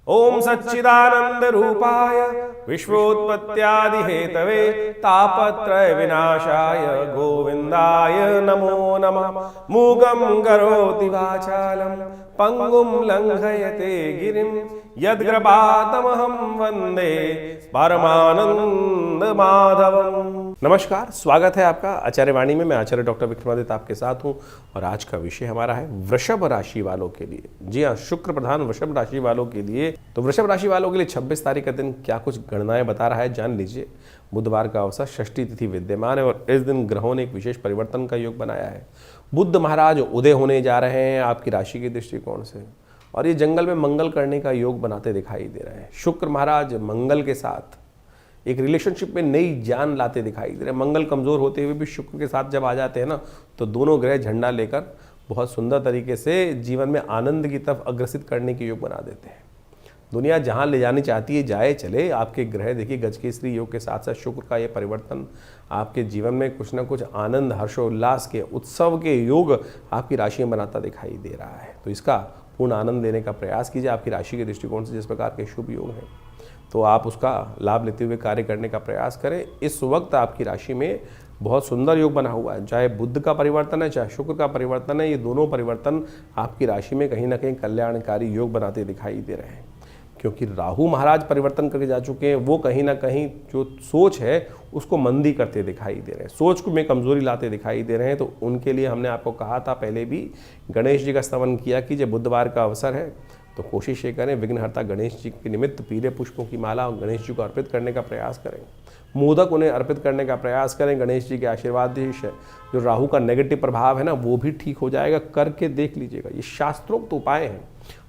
ओम सच्चिदानंद रूपाय विश्वोत्पत्त्यादि Hathaway तापत्रय विनाशाय गोविंदाय नमो नमः। मूगं करोति वाचालं पंगुं लंघयते गिरिं यद्कृपातमहं वंदे परमानंद माधवम। नमस्कार, स्वागत है आपका आचार्य वाणी में। मैं आचार्य डॉक्टर विक्रमादित्य आपके साथ हूं और आज का विषय हमारा है वृषभ राशि वालों के लिए। जी हाँ, शुक्र प्रधान वृषभ राशि वालों के लिए। तो वृषभ राशि वालों के लिए 26 तारीख का दिन क्या कुछ गणनाएं बता रहा है, जान लीजिए। बुधवार का अवसर, षष्ठी तिथि विद्यमान है और इस दिन ग्रहों ने एक विशेष परिवर्तन का योग बनाया है। बुध महाराज उदय होने जा रहे हैं आपकी राशि के दृष्टिकोण से और ये जंगल में मंगल करने का योग बनाते दिखाई दे रहे हैं। शुक्र महाराज मंगल के साथ एक रिलेशनशिप में नई जान लाते दिखाई दे रहे हैं। मंगल कमजोर होते हुए भी शुक्र के साथ जब आ जाते हैं ना, तो दोनों ग्रह झंडा लेकर बहुत सुंदर तरीके से जीवन में आनंद की तरफ अग्रसित करने के योग बना देते हैं। दुनिया जहां ले जानी चाहती है जाए चले। आपके ग्रह देखिए, गजकेसरी योग के साथ साथ शुक्र का ये परिवर्तन आपके जीवन में कुछ ना कुछ आनंद, हर्षोल्लास के, उत्सव के योग आपकी राशि में बनाता दिखाई दे रहा है। तो इसका पूर्ण आनंद लेने का प्रयास कीजिए। आपकी राशि के दृष्टिकोण से जिस प्रकार के शुभ योग हैं, तो आप उसका लाभ लेते हुए कार्य करने का प्रयास करें। इस वक्त आपकी राशि में बहुत सुंदर योग बना हुआ है। चाहे बुध का परिवर्तन है, चाहे शुक्र का परिवर्तन है, ये दोनों परिवर्तन आपकी राशि में कहीं ना कहीं कल्याणकारी योग बनाते दिखाई दे रहे हैं। क्योंकि राहु महाराज परिवर्तन करके जा चुके हैं, वो कहीं ना कहीं जो सोच है उसको मंदी करते दिखाई दे रहे हैं, सोच को में कमजोरी लाते दिखाई दे रहे हैं। तो उनके लिए हमने आपको कहा था पहले भी, गणेश जी का स्तवन किया कि जब बुधवार का अवसर है तो कोशिश ये करें, विघ्नहर्ता गणेश जी के निमित्त पीले पुष्पों की माला गणेश जी को अर्पित करने का प्रयास करें। मोदक उन्हें अर्पित करने का प्रयास करें। गणेश जी के आशीर्वाद से जो राहु का नेगेटिव प्रभाव है ना, वो भी ठीक हो जाएगा। करके देख लीजिएगा, ये शास्त्रोक्त उपाय हैं।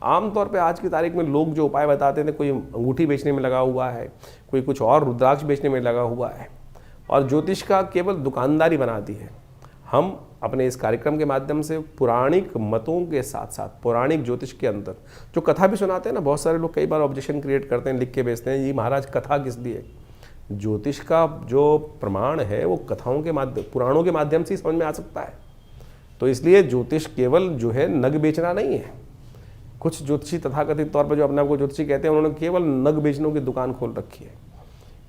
आमतौर पे आज की तारीख में लोग जो उपाय बताते थे, कोई अंगूठी बेचने में लगा हुआ है, कोई कुछ और रुद्राक्ष बेचने में लगा हुआ है और ज्योतिष का केवल दुकानदारी बना दी है। हम अपने इस कार्यक्रम के माध्यम से पौराणिक मतों के साथ साथ पौराणिक ज्योतिष के अंदर जो कथा भी सुनाते हैं ना, बहुत सारे लोग कई बार ऑब्जेक्शन क्रिएट करते हैं, लिख के भेजते हैं, जी महाराज कथा किस लिए। ज्योतिष का जो प्रमाण है वो कथाओं के माध्यम, पुराणों के माध्यम से ही समझ में आ सकता है। तो इसलिए ज्योतिष केवल जो है नग बेचना नहीं है। कुछ ज्योतिषी तथाकथित तौर पर जो अपने आपको ज्योतिषी कहते हैं, उन्होंने केवल नग बेचने की दुकान खोल रखी है।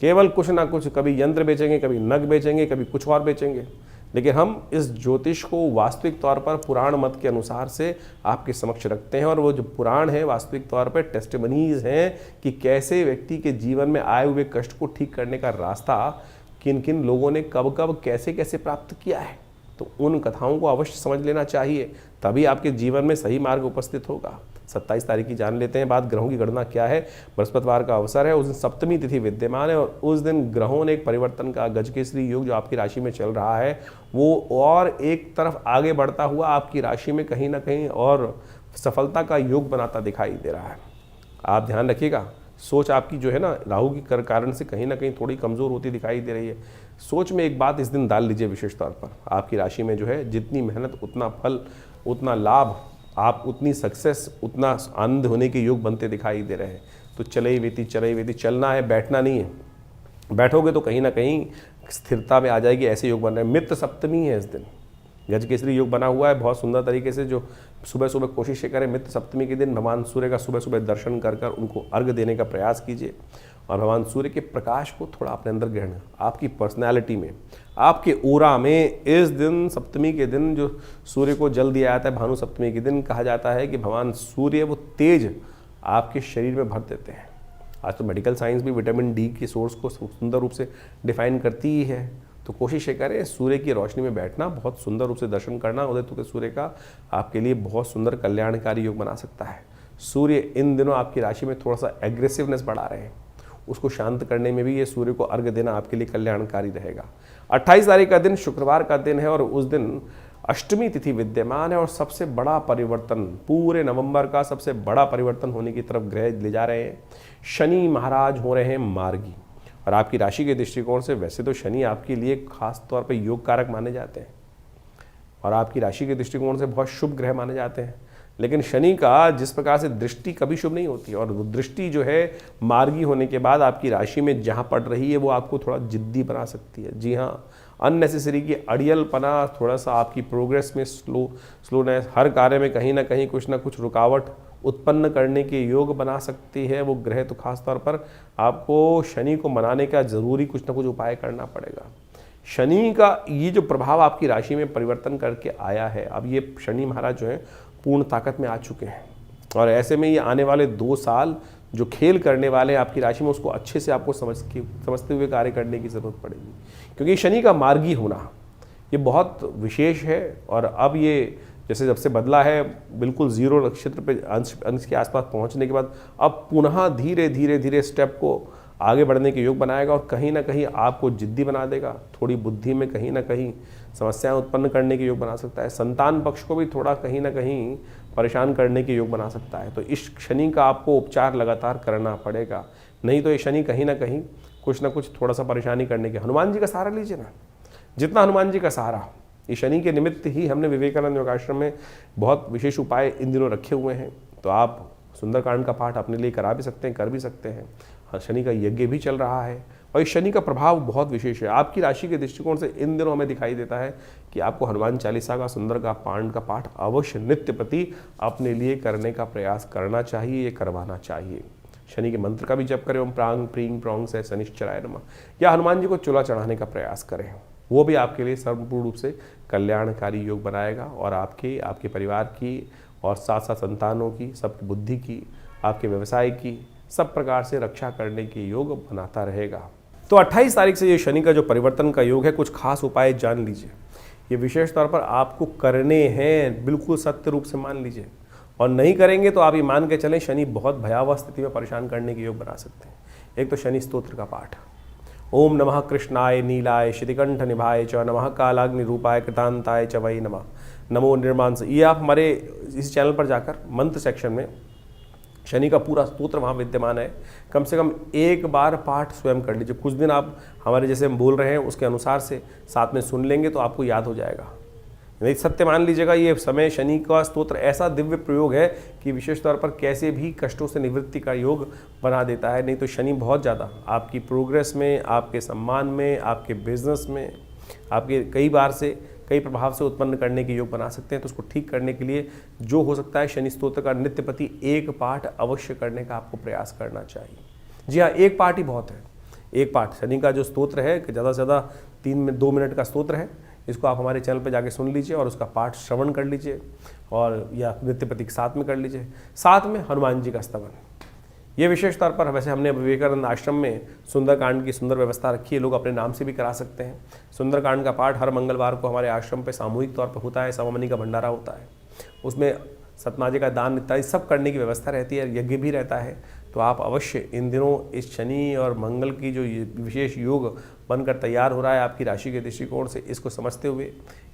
केवल कुछ ना कुछ, कभी यंत्र बेचेंगे, कभी नग बेचेंगे, कभी कुछ और बेचेंगे। लेकिन हम इस ज्योतिष को वास्तविक तौर पर पुराण मत के अनुसार से आपके समक्ष रखते हैं और वो जो पुराण है वास्तविक तौर पर टेस्टिमनीज हैं कि कैसे व्यक्ति के जीवन में आए हुए कष्ट को ठीक करने का रास्ता किन किन लोगों ने कब कब कैसे कैसे प्राप्त किया है। तो उन कथाओं को अवश्य समझ लेना चाहिए, तभी आपके जीवन में सही मार्ग उपस्थित होगा। 27 तारीख की जान लेते हैं बात, ग्रहों की गणना क्या है। बृहस्पतिवार का अवसर है, उस दिन सप्तमी तिथि विद्यमान है और उस दिन ग्रहों ने एक परिवर्तन का गजकेसरी योग जो आपकी राशि में चल रहा है, वो और एक तरफ आगे बढ़ता हुआ आपकी राशि में कहीं ना कहीं और सफलता का योग बनाता दिखाई दे रहा है। आप ध्यान रखिएगा, सोच आपकी जो है ना, राहु की कारण से कहीं ना कहीं थोड़ी कमज़ोर होती दिखाई दे रही है। सोच में एक बात इस दिन डाल लीजिए विशेष तौर पर, आपकी राशि में जो है जितनी मेहनत उतना फल, उतना लाभ, आप उतनी सक्सेस, उतना आनंद होने के योग बनते दिखाई दे रहे हैं। तो चले ही वेती चलना है, बैठना नहीं है। बैठोगे तो कहीं ना कहीं स्थिरता में आ जाएगी, ऐसे योग बन रहे हैं। मित्र सप्तमी है इस दिन, गजकेसरी योग बना हुआ है बहुत सुंदर तरीके से। जो सुबह सुबह कोशिश करें मित्र सप्तमी के दिन भगवान सूर्य का सुबह सुबह दर्शन कर कर उनको अर्घ देने का प्रयास कीजिए और भगवान सूर्य के प्रकाश को थोड़ा अपने अंदर ग्रहण, आपकी पर्सनैलिटी में, आपके ओरा में। इस दिन सप्तमी के दिन जो सूर्य को जल दिया जाता है, भानु सप्तमी के दिन कहा जाता है कि भगवान सूर्य वो तेज आपके शरीर में भर देते हैं। आज तो मेडिकल साइंस भी विटामिन डी के सोर्स को सुंदर रूप से डिफाइन करती ही है। तो कोशिश ये करें सूर्य की रोशनी में बैठना, बहुत सुंदर रूप से दर्शन करना उदय होते सूर्य का आपके लिए बहुत सुंदर कल्याणकारी योग बना सकता है। सूर्य इन दिनों आपकी राशि में थोड़ा सा एग्रेसिवनेस बढ़ा रहे हैं, उसको शांत करने में भी ये सूर्य को अर्घ देना आपके लिए कल्याणकारी रहेगा। 28 तारीख का दिन शुक्रवार का दिन है और उस दिन अष्टमी तिथि विद्यमान है और सबसे बड़ा परिवर्तन, पूरे नवंबर का सबसे बड़ा परिवर्तन होने की तरफ ग्रह ले जा रहे हैं। शनि महाराज हो रहे हैं मार्गी और आपकी राशि के दृष्टिकोण से वैसे तो शनि आपके लिए खास तौर पर योग कारक माने जाते हैं और आपकी राशि के दृष्टिकोण से बहुत शुभ ग्रह माने जाते हैं। लेकिन शनि का जिस प्रकार से दृष्टि कभी शुभ नहीं होती और वो दृष्टि जो है मार्गी होने के बाद आपकी राशि में जहाँ पड़ रही है वो आपको थोड़ा जिद्दी बना सकती है। जी हाँ, अननेसेसरी की अड़ियलपना, थोड़ा सा आपकी प्रोग्रेस में स्लोनेस, हर कार्य में कहीं ना कहीं कुछ ना कुछ रुकावट उत्पन्न करने के योग बना सकती है वो ग्रह, तो खास तौर पर आपको शनि को मनाने का ज़रूरी कुछ ना कुछ उपाय करना पड़ेगा। शनि का ये जो प्रभाव आपकी राशि में परिवर्तन करके आया है, अब ये शनि महाराज जो है पूर्ण ताकत में आ चुके हैं, और ऐसे में ये आने वाले 2 साल जो खेल करने वाले हैं आपकी राशि में, उसको अच्छे से आपको समझते हुए कार्य करने की ज़रूरत पड़ेगी, क्योंकि शनि का मार्गी होना ये बहुत विशेष है। और अब ये जैसे जब से बदला है बिल्कुल 0 नक्षत्र पे अंश के आसपास पहुंचने के बाद अब पुनः धीरे धीरे धीरे स्टेप को आगे बढ़ने के योग बनाएगा, और कहीं ना कहीं आपको जिद्दी बना देगा, थोड़ी बुद्धि में कहीं ना कहीं समस्याएं उत्पन्न करने के योग बना सकता है, संतान पक्ष को भी थोड़ा कहीं ना कहीं परेशान करने के योग बना सकता है। तो इस शनि का आपको उपचार लगातार करना पड़ेगा, नहीं तो ये शनि कहीं ना कहीं कुछ ना कुछ थोड़ा सा परेशानी करने के। हनुमान जी का सहारा लीजिए ना, जितना हनुमान जी का सहारा, ये शनि के निमित्त ही हमने विवेकानंद योगाश्रम में बहुत विशेष उपाय इन दिनों रखे हुए हैं। तो आप सुंदरकांड का पाठ अपने लिए करा भी सकते हैं, कर भी सकते हैं। हाँ, शनि का यज्ञ भी चल रहा है, और इस शनि का प्रभाव बहुत विशेष है आपकी राशि के दृष्टिकोण से। इन दिनों हमें दिखाई देता है कि आपको हनुमान चालीसा का, सुंदर का कांड का पाठ अवश्य नित्य प्रति अपने लिए करने का प्रयास करना चाहिए, ये करवाना चाहिए। शनि के मंत्र का भी जप करें, ओम प्रांग प्रींग प्रोंग से शनिश्चराय नमः, या हनुमान जी को चूल्हा चढ़ाने का प्रयास करें, वो भी आपके लिए संपूर्ण रूप से कल्याणकारी योग बनाएगा, और आपके परिवार की और साथ साथ संतानों की, सबकी बुद्धि की, आपके व्यवसाय की, सब प्रकार से रक्षा करने के योग बनाता रहेगा। तो 28 तारीख से ये शनि का जो परिवर्तन का योग है, कुछ खास उपाय जान लीजिए, ये विशेष तौर पर आपको करने हैं, बिल्कुल सत्य रूप से मान लीजिए, और नहीं करेंगे तो आप ये मान के चलें शनि बहुत भयावह स्थिति में परेशान करने के योग बना सकते हैं। एक तो शनि स्तोत्र का पाठ, ओम नमः कृष्णाय नीलाय श्रीकंठ निभाय च नमः कालाग्नि रूपाय कृतांताय च वै नमः नमो निर्मांस। ये आप हमारे इस चैनल पर जाकर मंत्र सेक्शन में शनि का पूरा स्तोत्र वहाँ विद्यमान है, कम से कम एक बार पाठ स्वयं कर लीजिए। कुछ दिन आप हमारे जैसे हम बोल रहे हैं उसके अनुसार से साथ में सुन लेंगे तो आपको याद हो जाएगा। नहीं सत्य मान लीजिएगा, ये समय शनि का स्तोत्र ऐसा दिव्य प्रयोग है कि विशेष तौर पर कैसे भी कष्टों से निवृत्ति का योग बना देता है। नहीं तो शनि बहुत ज़्यादा आपकी प्रोग्रेस में, आपके सम्मान में, आपके बिजनेस में, आपके कई प्रभाव से उत्पन्न करने के योग बना सकते हैं। तो उसको ठीक करने के लिए जो हो सकता है, शनि स्तोत्र का नित्य प्रति एक पाठ अवश्य करने का आपको प्रयास करना चाहिए। जी हाँ, एक पाठ ही बहुत है। एक पाठ शनि का जो स्तोत्र है कि ज़्यादा से ज़्यादा 2 मिनट का स्तोत्र है, इसको आप हमारे चैनल पर जाके सुन लीजिए और उसका पाठ श्रवण कर लीजिए, और या नित्य प्रति के साथ में कर लीजिए। साथ में हनुमान जी का स्तवन, ये विशेष तौर पर वैसे हमने विवेकानंद आश्रम में सुंदरकांड की सुंदर व्यवस्था रखी है, लोग अपने नाम से भी करा सकते हैं। सुंदरकांड का पाठ हर मंगलवार को हमारे आश्रम पे सामूहिक तौर पर होता है, सवामनी का भंडारा होता है, उसमें सतनाजे का दान इत्यादि सब करने की व्यवस्था रहती है, यज्ञ भी रहता है। तो आप अवश्य इन दिनों इस शनि और मंगल की जो विशेष योग बनकर तैयार हो रहा है आपकी राशि के दृष्टिकोण से, इसको समझते हुए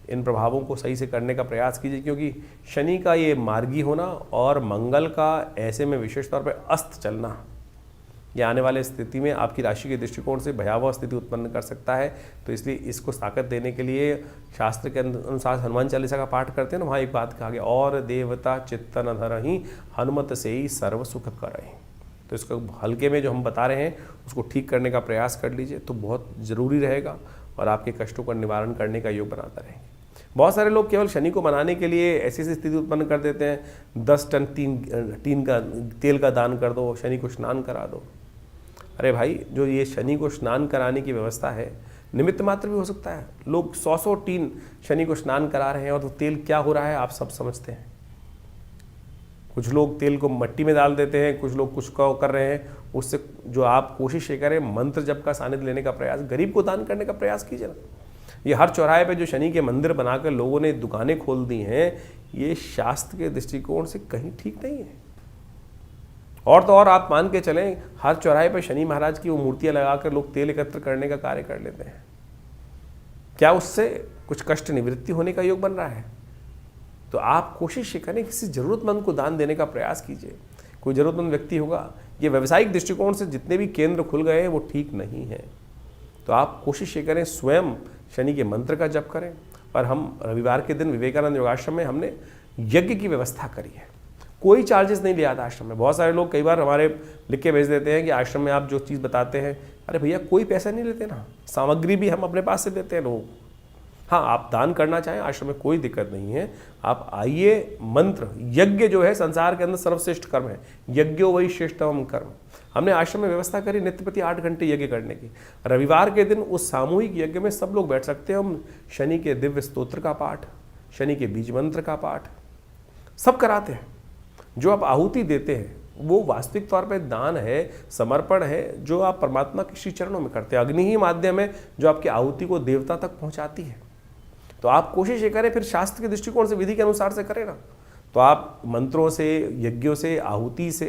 इन प्रभावों को सही से करने का प्रयास कीजिए, क्योंकि शनि का ये मार्गी होना और मंगल का ऐसे में विशेष तौर पर अस्त चलना, ये आने वाले स्थिति में आपकी राशि के दृष्टिकोण से भयावह स्थिति उत्पन्न कर सकता है। तो इसलिए इसको ताकत देने के लिए शास्त्र के अनुसार हनुमान चालीसा का पाठ करते हैं ना, वहाँ एक बात कहा गया, और देवता चित्तन धरहि हनुमत से ही सर्व सुख करहि। तो इसको हल्के में जो हम बता रहे हैं उसको ठीक करने का प्रयास कर लीजिए, तो बहुत ज़रूरी रहेगा और आपके कष्टों का निवारण करने का योग बनाता रहेंगे। बहुत सारे लोग केवल शनि को मनाने के लिए ऐसी स्थिति उत्पन्न कर देते हैं, 10 टन टीन का तेल का दान कर दो, शनि को स्नान करा दो। अरे भाई, जो ये शनि को स्नान कराने की व्यवस्था है, निमित्त मात्र भी हो सकता है। लोग 100 टीन शनि को स्नान करा रहे हैं, और तो तेल क्या हो रहा है आप सब समझते हैं। कुछ लोग तेल को मिट्टी में डाल देते हैं, कुछ लोग कुछ कर रहे हैं। उससे जो आप कोशिश ये करें, मंत्र जप का सानिध्य लेने का प्रयास, गरीब को दान करने का प्रयास कीजिए ना। ये हर चौराहे पे जो शनि के मंदिर बनाकर लोगों ने दुकानें खोल दी हैं, ये शास्त्र के दृष्टिकोण से कहीं ठीक नहीं है। और तो और आप मान के चलें, हर चौराहे पे शनि महाराज की वो मूर्तियां लगाकर लोग तेल एकत्र करने का कार्य कर लेते हैं। क्या उससे कुछ कष्ट निवृत्ति होने का योग बन रहा है? तो आप कोशिश ये करें, किसी ज़रूरतमंद को दान देने का प्रयास कीजिए। कोई ज़रूरतमंद व्यक्ति होगा, ये व्यावसायिक दृष्टिकोण से जितने भी केंद्र खुल गए हैं वो ठीक नहीं है। तो आप कोशिश ये करें, स्वयं शनि के मंत्र का जप करें। और हम रविवार के दिन विवेकानंद योगाश्रम में हमने यज्ञ की व्यवस्था करी है, कोई चार्जेस नहीं लिया था आश्रम में। बहुत सारे लोग कई बार हमारे लिख के भेज देते हैं कि आश्रम में आप जो चीज़ बताते हैं, अरे भैया कोई पैसा नहीं लेते ना, सामग्री भी हम अपने पास से देते हैं लोगों को। हाँ, आप दान करना चाहें आश्रम में कोई दिक्कत नहीं है। आप आइए, मंत्र यज्ञ जो है संसार के अंदर सर्वश्रेष्ठ कर्म है, यज्ञो वही श्रेष्ठतम कर्म। हमने आश्रम में व्यवस्था करी नित्य प्रति 8 घंटे यज्ञ करने की। रविवार के दिन उस सामूहिक यज्ञ में सब लोग बैठ सकते हैं। हम शनि के दिव्य स्तोत्र का पाठ, शनि के बीज मंत्र का पाठ सब कराते हैं। जो आप आहुति देते हैं वो वास्तविक तौर पे दान है, समर्पण है, जो आप परमात्मा के श्री चरणों में करते हैं। अग्नि ही माध्यम है जो आपकी आहुति को देवता तक पहुंचाती है। तो आप कोशिश ये करें, फिर शास्त्र के दृष्टिकोण से, विधि के अनुसार से करें ना। तो आप मंत्रों से, यज्ञों से, आहुति से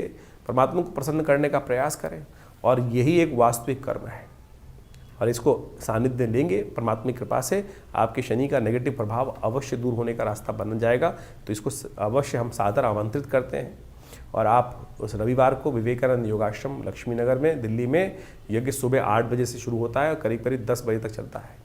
परमात्मा को प्रसन्न करने का प्रयास करें, और यही एक वास्तविक कर्म है। और इसको सानिध्य लेंगे परमात्मा की कृपा से, आपके शनि का नेगेटिव प्रभाव अवश्य दूर होने का रास्ता बन जाएगा। तो इसको अवश्य हम सादर आमंत्रित करते हैं। और आप उस रविवार को विवेकानंद योगाश्रम लक्ष्मी नगर में, दिल्ली में यज्ञ सुबह 8 बजे से शुरू होता है और करीब करीब 10 बजे तक चलता है।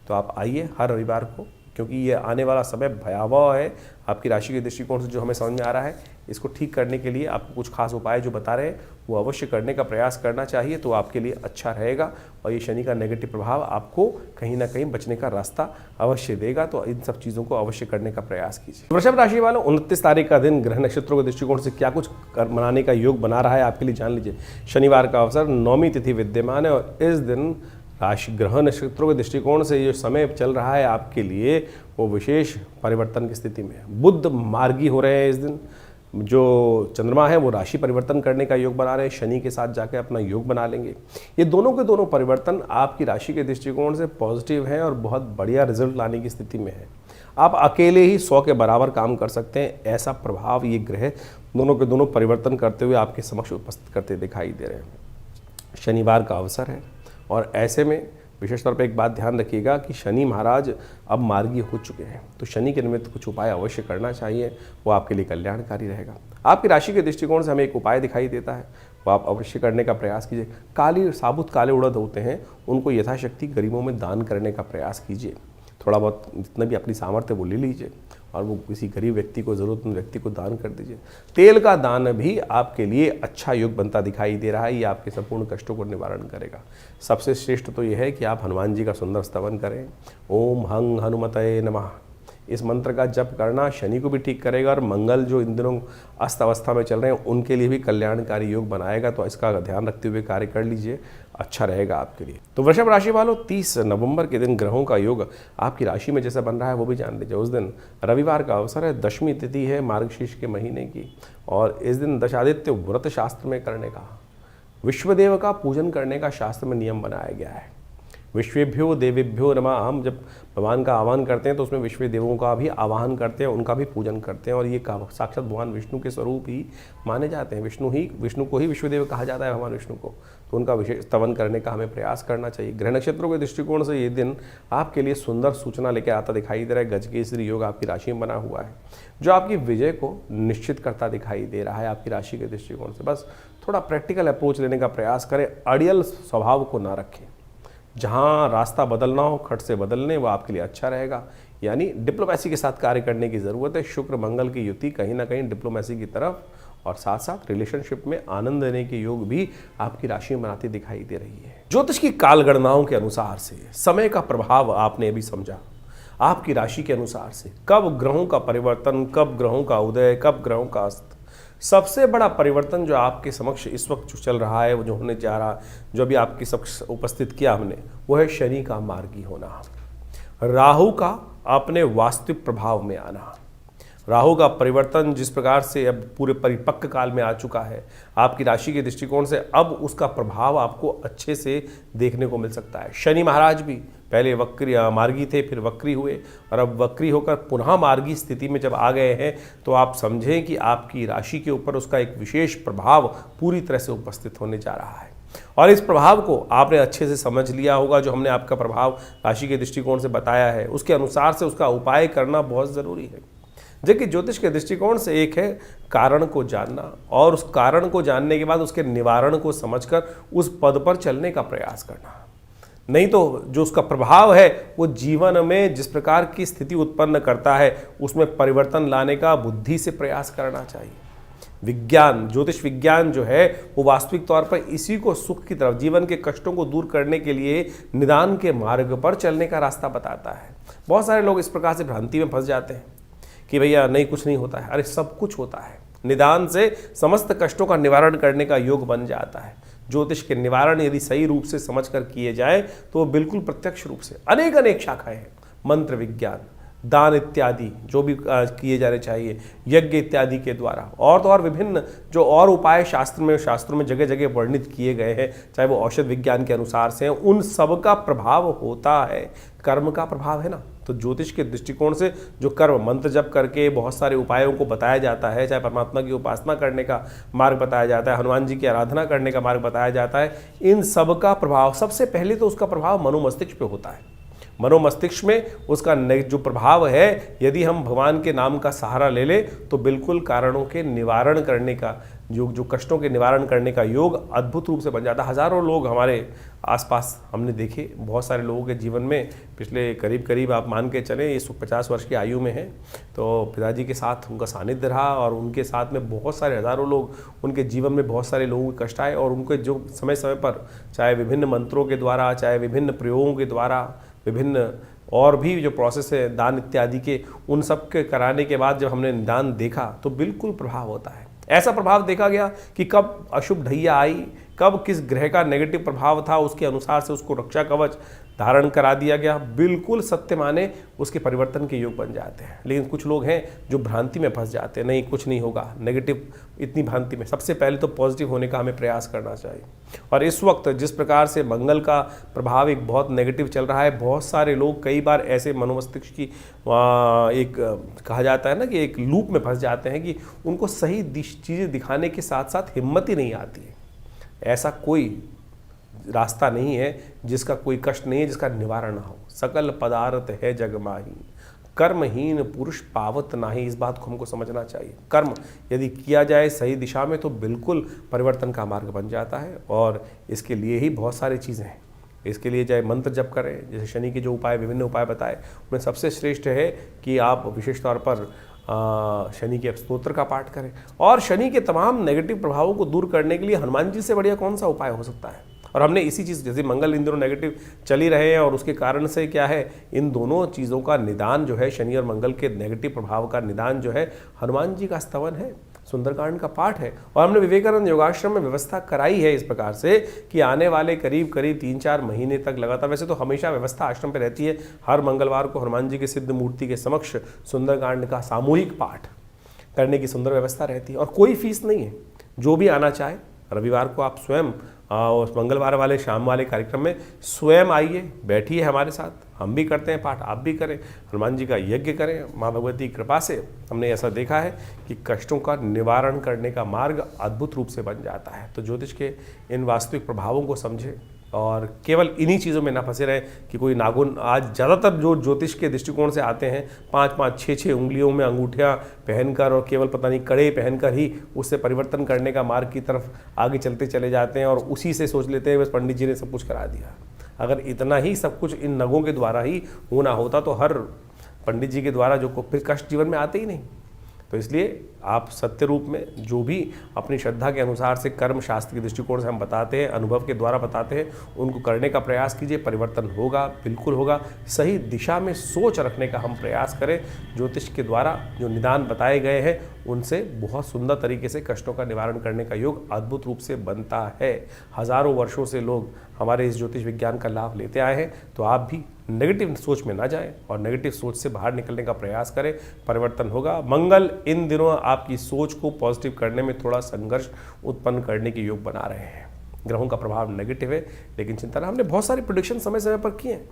तो आप आइए हर रविवार को, क्योंकि ये आने वाला समय भयावह है आपकी राशि के दृष्टिकोण से। जो हमें समझ में आ रहा है, इसको ठीक करने के लिए आपको कुछ खास उपाय जो बता रहे हैं वो अवश्य करने का प्रयास करना चाहिए। तो आपके लिए अच्छा रहेगा, और ये शनि का नेगेटिव प्रभाव आपको कहीं ना कहीं बचने का रास्ता अवश्य देगा। तो इन सब चीज़ों को अवश्य करने का प्रयास कीजिए। वृषभ राशि वालों, 29 तारीख का दिन ग्रह नक्षत्रों के दृष्टिकोण से क्या कुछ मनाने का योग बना रहा है आपके लिए, जान लीजिए। शनिवार का अवसर, 9वीं तिथि विद्यमान है, और इस दिन राशि ग्रह नक्षत्रों के दृष्टिकोण से जो समय चल रहा है आपके लिए वो विशेष परिवर्तन की स्थिति में है। बुध मार्गी हो रहे हैं इस दिन। जो चंद्रमा है वो राशि परिवर्तन करने का योग बना रहे हैं, शनि के साथ जाकर अपना योग बना लेंगे। ये दोनों के दोनों परिवर्तन आपकी राशि के दृष्टिकोण से पॉजिटिव हैं और बहुत बढ़िया रिजल्ट लाने की स्थिति में है। आप अकेले ही 100 के बराबर काम कर सकते हैं, ऐसा प्रभाव ये ग्रह दोनों के दोनों परिवर्तन करते हुए आपके समक्ष उपस्थित करते दिखाई दे रहे हैं। शनिवार का अवसर है, और ऐसे में विशेष तौर पर एक बात ध्यान रखिएगा कि शनि महाराज अब मार्गी हो चुके हैं। तो शनि के निमित्त कुछ उपाय अवश्य करना चाहिए, वो आपके लिए कल्याणकारी रहेगा। आपकी राशि के दृष्टिकोण से हमें एक उपाय दिखाई देता है, वो आप अवश्य करने का प्रयास कीजिए। साबुत काले उड़द होते हैं, उनको यथाशक्ति गरीबों में दान करने का प्रयास कीजिए। थोड़ा बहुत जितना भी अपनी सामर्थ्य वो ले लीजिए, और वो किसी गरीब व्यक्ति को, ज़रूरतमंद व्यक्ति को दान कर दीजिए। तेल का दान भी आपके लिए अच्छा योग बनता दिखाई दे रहा है, ये आपके संपूर्ण कष्टों को निवारण करेगा। सबसे श्रेष्ठ तो ये है कि आप हनुमान जी का सुंदर स्तवन करें। ओम हंग हनुमतये नमः, इस मंत्र का जप करना शनि को भी ठीक करेगा, और मंगल जो इन दिनों अस्त अवस्था में चल रहे हैं उनके लिए भी कल्याणकारी योग बनाएगा। तो इसका ध्यान रखते हुए कार्य कर लीजिए, अच्छा रहेगा आपके लिए। तो वृषभ राशि वालों, 30 नवंबर के दिन ग्रहों का योग आपकी राशि में जैसा बन रहा है वो भी जान लीजिए। उस दिन रविवार का अवसर है, 10वीं तिथि है मार्गशीर्ष के महीने की, और इस दिन दशादित्य व्रत शास्त्र में करने का, विश्वदेव का पूजन करने का शास्त्र में नियम बनाया गया है। विश्वेभ्यो देवेभ्यो नमः। हम जब भगवान का आह्वान करते हैं तो उसमें विश्व देवों का भी आवाहन करते हैं, उनका भी पूजन करते हैं, और ये साक्षात भगवान विष्णु के स्वरूप ही माने जाते हैं। विष्णु को ही विश्वदेव कहा जाता है, भगवान विष्णु को। तो उनका विशेष स्तवन करने का हमें प्रयास करना चाहिए। ग्रह नक्षत्रों के दृष्टिकोण से ये दिन आपके लिए सुंदर सूचना लेकर आता दिखाई दे रहा है। गजकेसरी योग आपकी राशि में बना हुआ है, जो आपकी विजय को निश्चित करता दिखाई दे रहा है आपकी राशि के दृष्टिकोण से। बस थोड़ा प्रैक्टिकल अप्रोच लेने का प्रयास करें, अड़ियल स्वभाव को ना रखें। जहाँ रास्ता बदलना हो खट से बदलने, वो आपके लिए अच्छा रहेगा। यानी डिप्लोमेसी के साथ कार्य करने की ज़रूरत है। शुक्र मंगल की युति कहीं ना कहीं डिप्लोमेसी की तरफ, और साथ साथ रिलेशनशिप में आनंद देने के योग भी आपकी राशि में बनाती दिखाई दे रही है। ज्योतिष की काल गणनाओं के अनुसार से समय का प्रभाव आपने भी समझा। आपकी राशि के अनुसार से कब ग्रहों का परिवर्तन, कब ग्रहों का उदय, कब ग्रहों का अस्त। सबसे बड़ा परिवर्तन जो आपके समक्ष इस वक्त जो चल रहा है, वो जो होने जा रहा, जो भी आपके समक्ष उपस्थित किया हमने, वो है शनि का मार्गी होना, राहु का अपने वास्तविक प्रभाव में आना। राहु का परिवर्तन जिस प्रकार से अब पूरे परिपक्व काल में आ चुका है आपकी राशि के दृष्टिकोण से, अब उसका प्रभाव आपको अच्छे से देखने को मिल सकता है। शनि महाराज भी पहले मार्गी थे, फिर वक्री हुए, और अब वक्री होकर पुनः मार्गी स्थिति में जब आ गए हैं, तो आप समझें कि आपकी राशि के ऊपर उसका एक विशेष प्रभाव पूरी तरह से उपस्थित होने जा रहा है। और इस प्रभाव को आपने अच्छे से समझ लिया होगा। जो हमने आपका प्रभाव राशि के दृष्टिकोण से बताया है, उसके अनुसार से उसका उपाय करना बहुत ज़रूरी है। जबकि ज्योतिष के दृष्टिकोण से एक है कारण को जानना, और उस कारण को जानने के बाद उसके निवारण को समझकर उस पद पर चलने का प्रयास करना। नहीं तो जो उसका प्रभाव है वो जीवन में जिस प्रकार की स्थिति उत्पन्न करता है, उसमें परिवर्तन लाने का बुद्धि से प्रयास करना चाहिए। विज्ञान, ज्योतिष विज्ञान जो है वो वास्तविक तौर पर इसी को सुख की तरफ, जीवन के कष्टों को दूर करने के लिए निदान के मार्ग पर चलने का रास्ता बताता है। बहुत सारे लोग इस प्रकार से भ्रांति में फंस जाते हैं कि भैया नहीं, कुछ नहीं होता है। अरे सब कुछ होता है। निदान से समस्त कष्टों का निवारण करने का योग बन जाता है। ज्योतिष के निवारण यदि सही रूप से समझकर किए जाए तो वो बिल्कुल प्रत्यक्ष रूप से अनेक अनेक शाखाएं हैं, मंत्र विज्ञान, दान इत्यादि जो भी किए जाने चाहिए, यज्ञ इत्यादि के द्वारा, और तो और विभिन्न जो और उपाय शास्त्रों में जगह जगह वर्णित किए गए हैं, चाहे वो औषध विज्ञान के अनुसार से हैं, उन सब का प्रभाव होता है, कर्म का प्रभाव है ना। तो ज्योतिष के दृष्टिकोण से जो कर्म मंत्र जप करके बहुत सारे उपायों को बताया जाता है, चाहे परमात्मा की उपासना करने का मार्ग बताया जाता है, हनुमान जी की आराधना करने का मार्ग बताया जाता है, इन सब का प्रभाव सबसे पहले तो उसका प्रभाव मनोमस्तिष्क पे होता है। मनोमस्तिष्क में उसका जो प्रभाव है, यदि हम भगवान के नाम का सहारा ले ले तो बिल्कुल कारणों के निवारण करने का जो कष्टों के निवारण करने का योग अद्भुत रूप से बन जाता है। हज़ारों लोग हमारे आसपास हमने देखे, बहुत सारे लोगों के जीवन में पिछले करीब आप मान के चलें, ये 50 वर्ष की आयु में है, तो पिताजी के साथ उनका सानिध्य रहा और उनके साथ में बहुत सारे हज़ारों लोग, उनके जीवन में बहुत सारे लोगों के कष्ट आए और उनके जो समय समय पर चाहे विभिन्न मंत्रों के द्वारा, चाहे विभिन्न प्रयोगों के द्वारा, विभिन्न और भी जो प्रोसेस है दान इत्यादि के, उन सब के कराने के बाद जब हमने दान देखा तो बिल्कुल प्रभाव होता है। ऐसा प्रभाव देखा गया कि कब अशुभ ढैया आई, कब किस ग्रह का नेगेटिव प्रभाव था, उसके अनुसार से उसको रक्षा कवच धारण करा दिया गया। बिल्कुल सत्य माने उसके परिवर्तन के योग बन जाते हैं। लेकिन कुछ लोग हैं जो भ्रांति में फंस जाते हैं, नहीं कुछ नहीं होगा, नेगेटिव इतनी भ्रांति में। सबसे पहले तो पॉजिटिव होने का हमें प्रयास करना चाहिए। और इस वक्त जिस प्रकार से मंगल का प्रभाव एक बहुत नेगेटिव चल रहा है, बहुत सारे लोग कई बार ऐसे मनोमस्तिष्क की एक कहा जाता है ना कि एक लूप में फंस जाते हैं कि उनको सही चीज़ें दिखाने के साथ साथ हिम्मत ही नहीं आती है। ऐसा कोई रास्ता नहीं है जिसका कोई कष्ट नहीं है, जिसका निवारण ना हो। सकल पदार्थ है जग माही, कर्महीन पुरुष पावत नाही। इस बात को हमको समझना चाहिए। कर्म यदि किया जाए सही दिशा में तो बिल्कुल परिवर्तन का मार्ग बन जाता है। और इसके लिए ही बहुत सारी चीज़ें हैं। इसके लिए चाहे मंत्र जप करें, जैसे शनि के जो उपाय, विभिन्न उपाय बताए, उनमें सबसे श्रेष्ठ है कि आप विशेष तौर पर शनि के स्तोत्र का पाठ करें। और शनि के तमाम नेगेटिव प्रभावों को दूर करने के लिए हनुमान जी से बढ़िया कौन सा उपाय हो सकता है। और हमने इसी चीज़, जैसे मंगल इन दिनों नेगेटिव चल ही रहे हैं और उसके कारण से क्या है, इन दोनों चीज़ों का निदान जो है, शनि और मंगल के नेगेटिव प्रभाव का निदान जो है, हनुमान जी का स्तवन है, सुंदरकांड का पाठ है। और हमने विवेकानंद योगाश्रम में व्यवस्था कराई है इस प्रकार से कि आने वाले करीब 3-4 महीने तक लगातार, वैसे तो हमेशा व्यवस्था आश्रम पे रहती है, हर मंगलवार को हनुमान जी के सिद्ध मूर्ति के समक्ष सुंदरकांड का सामूहिक पाठ करने की सुंदर व्यवस्था रहती है। और कोई फीस नहीं है, जो भी आना चाहे रविवार को आप स्वयं उस मंगलवार वाले शाम वाले कार्यक्रम में स्वयं आइए, बैठिए हमारे साथ, हम भी करते हैं पाठ, आप भी करें, हनुमान जी का यज्ञ करें। माँ भगवती की कृपा से हमने ऐसा देखा है कि कष्टों का निवारण करने का मार्ग अद्भुत रूप से बन जाता है। तो ज्योतिष के इन वास्तविक प्रभावों को समझें और केवल इन्हीं चीज़ों में ना फंसे रहें कि कोई नाखून, आज ज़्यादातर जो ज्योतिष के दृष्टिकोण से आते हैं 5-5, 6-6 उंगलियों में अंगूठियाँ पहनकर और केवल पता नहीं कड़े पहनकर ही उससे परिवर्तन करने का मार्ग की तरफ आगे चलते चले जाते हैं और उसी से सोच लेते हैं बस पंडित जी ने सब कुछ करा दिया। अगर इतना ही सब कुछ इन नगों के द्वारा ही होना होता तो हर पंडित जी के द्वारा जो फिर कष्ट जीवन में आते ही नहीं। तो इसलिए आप सत्य रूप में जो भी अपनी श्रद्धा के अनुसार से कर्म शास्त्र के दृष्टिकोण से हम बताते हैं, अनुभव के द्वारा बताते हैं, उनको करने का प्रयास कीजिए। परिवर्तन होगा, बिल्कुल होगा। सही दिशा में सोच रखने का हम प्रयास करें। ज्योतिष के द्वारा जो निदान बताए गए हैं उनसे बहुत सुंदर तरीके से कष्टों का निवारण करने का योग अद्भुत रूप से बनता है। हज़ारों वर्षों से लोग हमारे इस ज्योतिष विज्ञान का लाभ लेते आए हैं। तो आप भी नेगेटिव सोच में ना जाएं और नेगेटिव सोच से बाहर निकलने का प्रयास करें, परिवर्तन होगा। मंगल इन दिनों आपकी सोच को पॉजिटिव करने में थोड़ा संघर्ष उत्पन्न करने के योग बना रहे हैं। ग्रहों का प्रभाव नेगेटिव है, लेकिन चिंता ना, हमने बहुत सारी प्रेडिक्शन समय समय पर किए हैं।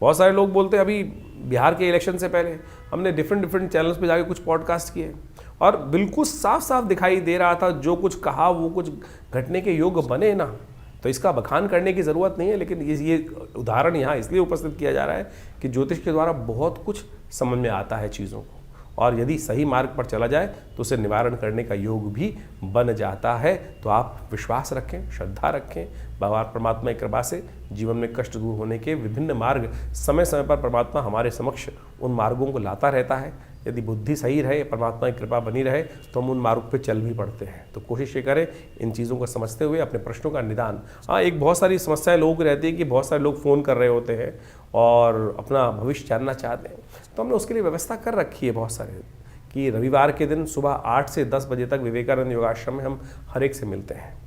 बहुत सारे लोग बोलते हैं, अभी बिहार के इलेक्शन से पहले हमने डिफरेंट चैनल्स पे जाके कुछ पॉडकास्ट किए और बिल्कुल साफ साफ दिखाई दे रहा था जो कुछ कहा वो कुछ घटने के योग बने ना। तो इसका बखान करने की ज़रूरत नहीं है, लेकिन ये उदाहरण यहाँ इसलिए उपस्थित किया जा रहा है कि ज्योतिष के द्वारा बहुत कुछ समझ में आता है चीज़ों को, और यदि सही मार्ग पर चला जाए तो उसे निवारण करने का योग भी बन जाता है। तो आप विश्वास रखें, श्रद्धा रखें, भगवान परमात्मा की कृपा से जीवन में कष्ट दूर होने के विभिन्न मार्ग समय समय पर परमात्मा हमारे समक्ष उन मार्गों को लाता रहता है। यदि बुद्धि सही रहे, परमात्मा की कृपा बनी रहे, तो हम उन मार्ग पे चल भी पड़ते हैं। तो कोशिश ये करें इन चीज़ों को समझते हुए अपने प्रश्नों का निदान। हाँ, एक बहुत सारी समस्याएं लोगों की रहती है कि बहुत सारे लोग फ़ोन कर रहे होते हैं और अपना भविष्य जानना चाहते हैं, तो हमने उसके लिए व्यवस्था कर रखी है बहुत सारे कि रविवार के दिन सुबह 8 से 10 बजे तक विवेकानंद योगाश्रम में हम हर एक से मिलते हैं।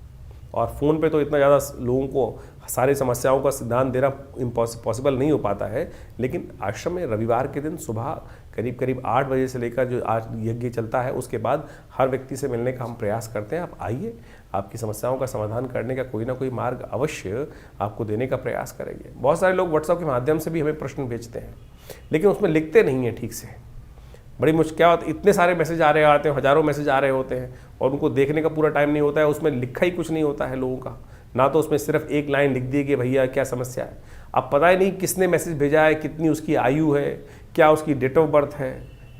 और फ़ोन पे तो इतना ज़्यादा लोगों को सारी समस्याओं का सिद्धांत देना पॉसिबल नहीं हो पाता है, लेकिन आश्रम में रविवार के दिन सुबह करीब 8 बजे से लेकर जो आज यज्ञ चलता है उसके बाद हर व्यक्ति से मिलने का हम प्रयास करते हैं। आप आइए, आपकी समस्याओं का समाधान करने का कोई ना कोई मार्ग अवश्य आपको देने का प्रयास करेंगे। बहुत सारे लोग व्हाट्सएप के माध्यम से भी हमें प्रश्न भेजते हैं, लेकिन उसमें लिखते नहीं हैं ठीक से। बड़ी मुश्किल क्या होती है, इतने सारे मैसेज आ रहे आते हैं, हज़ारों मैसेज आ रहे होते हैं और उनको देखने का पूरा टाइम नहीं होता है, उसमें लिखा ही कुछ नहीं होता है लोगों का। ना तो उसमें सिर्फ एक लाइन लिख दी कि भैया क्या समस्या है। अब पता ही नहीं किसने मैसेज भेजा है, कितनी उसकी आयु है, क्या उसकी डेट ऑफ बर्थ है।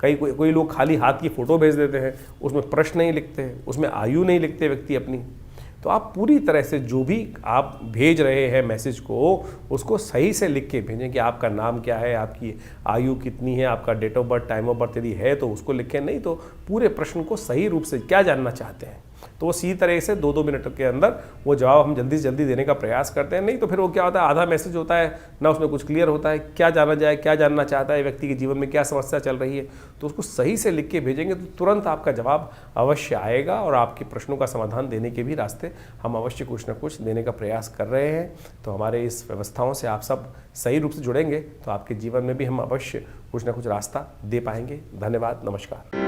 कोई लोग खाली हाथ की फ़ोटो भेज देते हैं, उसमें प्रश्न नहीं लिखते, उसमें आयु नहीं लिखते व्यक्ति अपनी। तो आप पूरी तरह से जो भी आप भेज रहे हैं मैसेज को, उसको सही से लिख के भेजें कि आपका नाम क्या है, आपकी आयु कितनी है, आपका date of birth, time of birth यदि है तो उसको लिखें, नहीं तो पूरे प्रश्न को सही रूप से क्या जानना चाहते हैं तो वो सीधी तरह से 2-2 मिनट के अंदर वो जवाब हम जल्दी से जल्दी देने का प्रयास करते हैं। नहीं तो फिर वो क्या होता है, आधा मैसेज होता है ना, उसमें कुछ क्लियर होता है, क्या जाना जाए, क्या जानना चाहता है व्यक्ति के जीवन में, क्या समस्या चल रही है। तो उसको सही से लिख के भेजेंगे तो तुरंत आपका जवाब अवश्य आएगा और आपके प्रश्नों का समाधान देने के भी रास्ते हम अवश्य कुछ ना कुछ देने का प्रयास कर रहे हैं। तो हमारे इस व्यवस्थाओं से आप सब सही रूप से जुड़ेंगे तो आपके जीवन में भी हम अवश्य कुछ ना कुछ रास्ता दे पाएंगे। धन्यवाद, नमस्कार।